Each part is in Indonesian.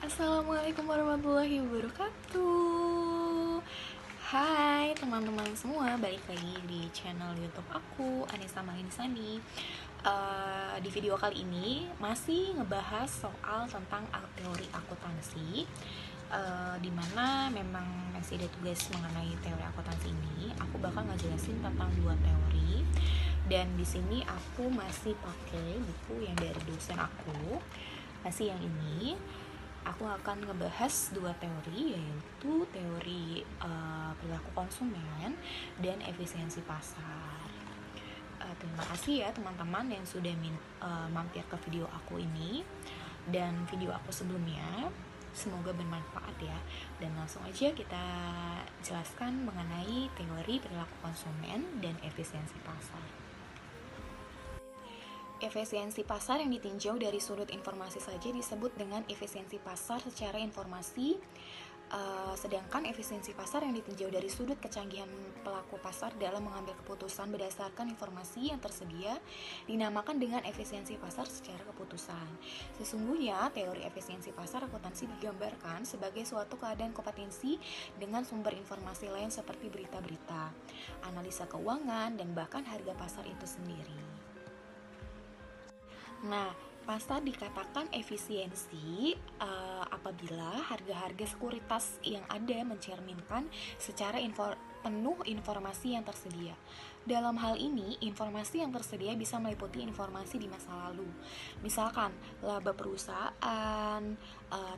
Assalamualaikum warahmatullahi wabarakatuh. Hai teman-teman semua, balik lagi di channel YouTube aku, Anissa Manginsani. Di video kali ini masih ngebahas soal tentang teori akuntansi, dimana memang masih ada tugas mengenai teori akuntansi ini. Aku bakal ngejelasin tentang dua teori, dan di sini aku masih pakai buku yang dari dosen aku, masih yang ini. Aku akan ngebahas dua teori, yaitu teori perilaku konsumen dan efisiensi pasar. Terima kasih ya teman-teman yang sudah mampir ke video aku ini dan video aku sebelumnya. Semoga bermanfaat ya. Dan langsung aja kita jelaskan mengenai teori perilaku konsumen dan efisiensi pasar. Efisiensi pasar yang ditinjau dari sudut informasi saja disebut dengan efisiensi pasar secara informasi, sedangkan efisiensi pasar yang ditinjau dari sudut kecanggihan pelaku pasar dalam mengambil keputusan berdasarkan informasi yang tersedia dinamakan dengan efisiensi pasar secara keputusan. Sesungguhnya, teori efisiensi pasar akuntansi digambarkan sebagai suatu keadaan kompetensi dengan sumber informasi lain seperti berita-berita, analisa keuangan, dan bahkan harga pasar itu sendiri. Nah, pasar dikatakan efisiensi apabila harga-harga sekuritas yang ada mencerminkan secara penuh informasi yang tersedia. Dalam hal ini, informasi yang tersedia bisa meliputi informasi di masa lalu. Misalkan, laba perusahaan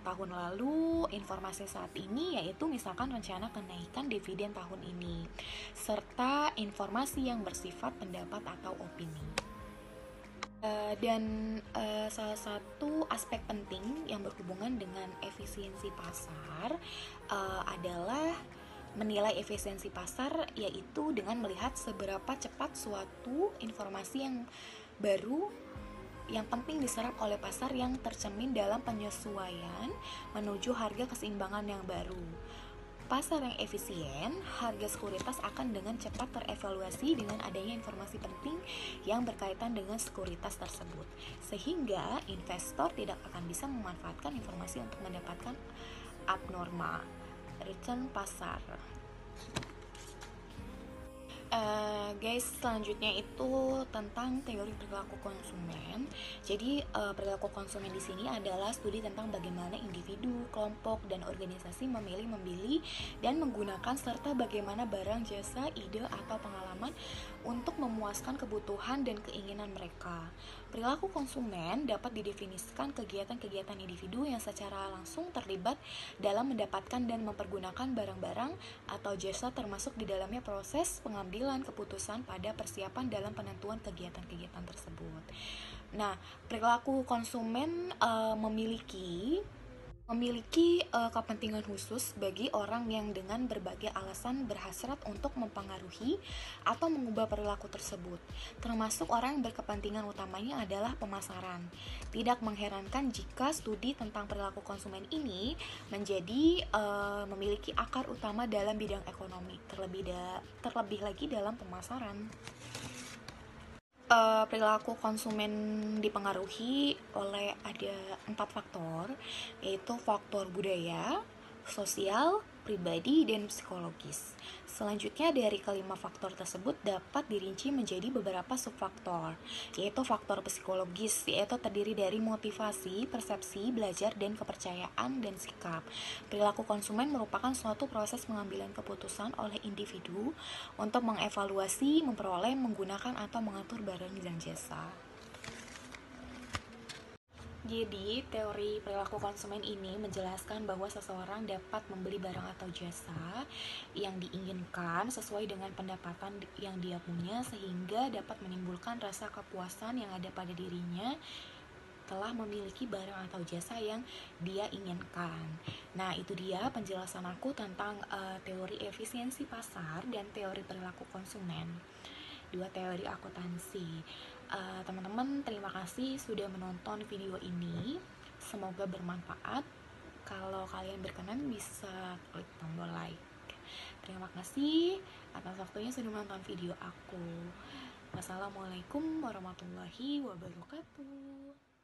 tahun lalu, informasi saat ini yaitu misalkan rencana kenaikan dividen tahun ini, serta informasi yang bersifat pendapat atau opini. Salah satu aspek penting yang berhubungan dengan efisiensi pasar adalah menilai efisiensi pasar, yaitu dengan melihat seberapa cepat suatu informasi yang baru yang penting diserap oleh pasar yang tercermin dalam penyesuaian menuju harga keseimbangan yang baru. Pasar yang efisien, harga sekuritas akan dengan cepat terevaluasi dengan adanya informasi penting yang berkaitan dengan sekuritas tersebut, sehingga investor tidak akan bisa memanfaatkan informasi untuk mendapatkan abnormal return pasar. Selanjutnya itu tentang teori perilaku konsumen. Jadi perilaku konsumen di sini adalah studi tentang bagaimana individu, kelompok, dan organisasi memilih, membeli, dan menggunakan serta bagaimana barang, jasa, ide, atau pengalaman untuk memuaskan kebutuhan dan keinginan mereka. Perilaku konsumen dapat didefinisikan kegiatan-kegiatan individu yang secara langsung terlibat dalam mendapatkan dan mempergunakan barang-barang atau jasa, termasuk di dalamnya proses pengambilan keputusan pada persiapan dalam penentuan kegiatan-kegiatan tersebut. Nah, perilaku konsumen memiliki kepentingan khusus bagi orang yang dengan berbagai alasan berhasrat untuk mempengaruhi atau mengubah perilaku tersebut, termasuk orang yang berkepentingan utamanya adalah pemasaran. Tidak mengherankan jika studi tentang perilaku konsumen ini menjadi memiliki akar utama dalam bidang ekonomi, terlebih lagi dalam pemasaran. Perilaku konsumen dipengaruhi oleh ada 4 faktor, yaitu faktor budaya, sosial, pribadi, dan psikologis. Selanjutnya dari kelima faktor tersebut dapat dirinci menjadi beberapa subfaktor, yaitu faktor psikologis, yaitu terdiri dari motivasi, persepsi, belajar, dan kepercayaan dan sikap. Perilaku konsumen merupakan suatu proses pengambilan keputusan oleh individu untuk mengevaluasi, memperoleh, menggunakan, atau mengatur barang dan jasa. Jadi, teori perilaku konsumen ini menjelaskan bahwa seseorang dapat membeli barang atau jasa yang diinginkan sesuai dengan pendapatan yang dia punya, sehingga dapat menimbulkan rasa kepuasan yang ada pada dirinya telah memiliki barang atau jasa yang dia inginkan. Nah, itu dia penjelasan aku tentang teori efisiensi pasar dan teori perilaku konsumen, dua teori akuntansi. Teman-teman, terima kasih sudah menonton video ini. Semoga bermanfaat. Kalau kalian berkenan bisa klik tombol like. Terima kasih atas waktunya sudah menonton video aku. Wassalamualaikum warahmatullahi wabarakatuh.